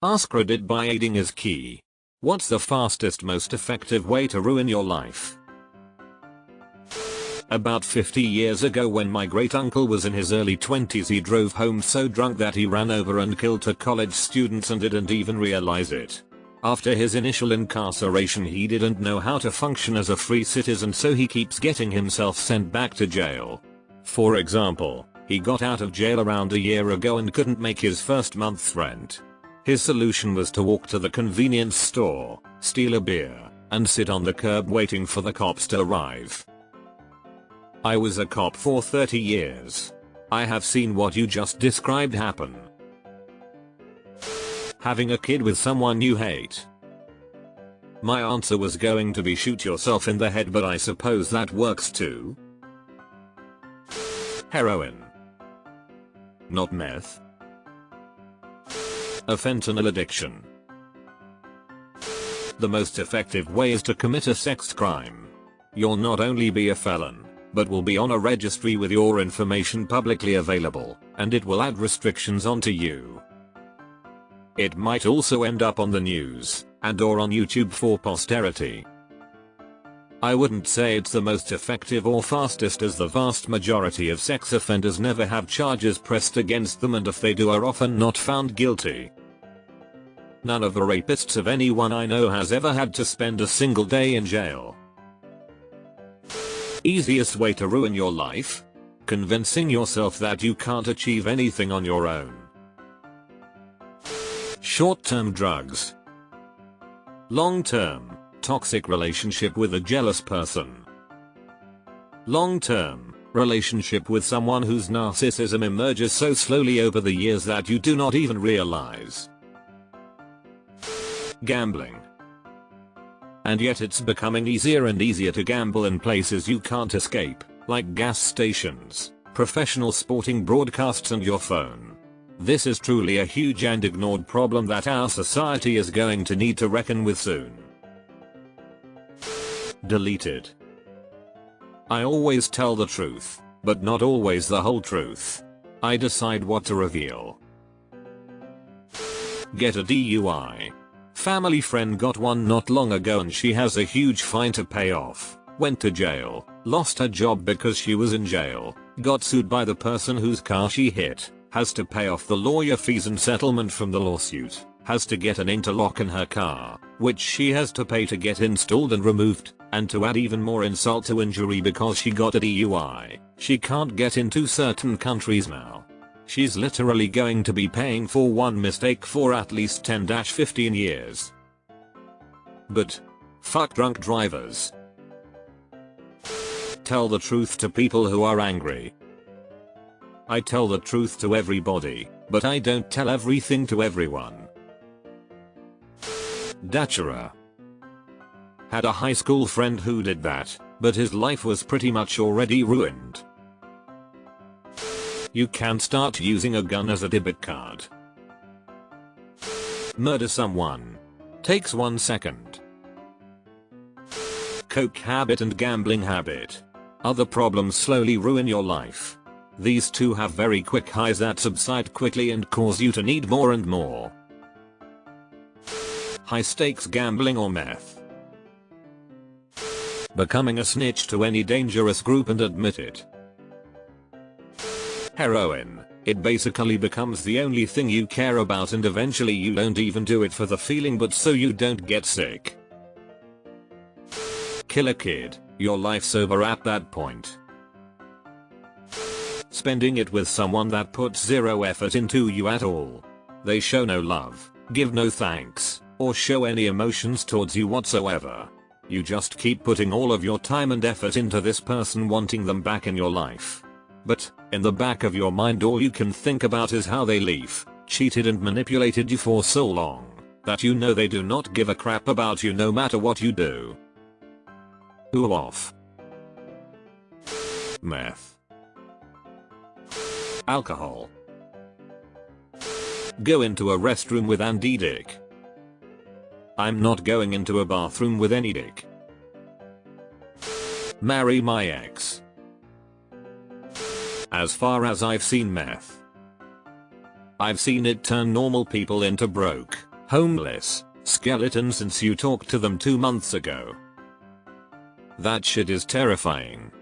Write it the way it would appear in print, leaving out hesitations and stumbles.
AskReddit by aiding is key. What's the fastest, most effective way to ruin your life? About 50 years ago, when my great uncle was in his early 20s, he drove home so drunk that he ran over and killed 2 college students and didn't even realize it. After his initial incarceration, he didn't know how to function as a free citizen, so he keeps getting himself sent back to jail. For example, he got out of jail around a year ago and couldn't make his first month's rent. His solution was to walk to the convenience store, steal a beer, and sit on the curb waiting for the cops to arrive. I was a cop for 30 years. I have seen what you just described happen. Having a kid with someone you hate. My answer was going to be shoot yourself in the head, but I suppose that works too. Heroin. Not meth. A fentanyl addiction. The most effective way is to commit a sex crime. You'll not only be a felon, but will be on a registry with your information publicly available, and it will add restrictions onto you. It might also end up on the news, and/or on YouTube for posterity. I wouldn't say it's the most effective or fastest, as the vast majority of sex offenders never have charges pressed against them, and if they do, are often not found guilty. None of the rapists of anyone I know has ever had to spend a single day in jail. Easiest way to ruin your life? Convincing yourself that you can't achieve anything on your own. Short-term drugs. Long-term, toxic relationship with a jealous person. Long-term, relationship with someone whose narcissism emerges so slowly over the years that you do not even realize. Gambling. And yet it's becoming easier and easier to gamble in places you can't escape, like gas stations, professional sporting broadcasts, and your phone. This is truly a huge and ignored problem that our society is going to need to reckon with soon. Deleted. I always tell the truth, but not always the whole truth. I decide what to reveal. Get a DUI. Family friend got one not long ago, and she has a huge fine to pay off. Went to jail, lost her job because she was in jail, got sued by the person whose car she hit, has to pay off the lawyer fees and settlement from the lawsuit, has to get an interlock in her car, which she has to pay to get installed and removed, and to add even more insult to injury, because she got a DUI, she can't get into certain countries now. She's literally going to be paying for one mistake for at least 10-15 years. But fuck drunk drivers. Tell the truth to people who are angry. I tell the truth to everybody, but I don't tell everything to everyone. Datura. Had a high school friend who did that, but his life was pretty much already ruined. You can start using a gun as a debit card. Murder someone. Takes 1 second. Coke habit and gambling habit. Other problems slowly ruin your life. These two have very quick highs that subside quickly and cause you to need more and more. High stakes gambling or meth. Becoming a snitch to any dangerous group and admit it. Heroin. It basically becomes the only thing you care about, and eventually you don't even do it for the feeling, but so you don't get sick. Kill a kid. Your life's over at that point. Spending it with someone that puts zero effort into you at all. They show no love, give no thanks, or show any emotions towards you whatsoever. You just keep putting all of your time and effort into this person, wanting them back in your life. But, in the back of your mind, all you can think about is how they cheated and manipulated you for so long, that you know they do not give a crap about you no matter what you do. Who off? Meth. Alcohol. Go into a restroom with Andy Dick. I'm not going into a bathroom with any dick. Marry my ex. As far as I've seen meth, I've seen it turn normal people into broke, Homeless, skeleton since you talked to them 2 months ago. That shit is terrifying.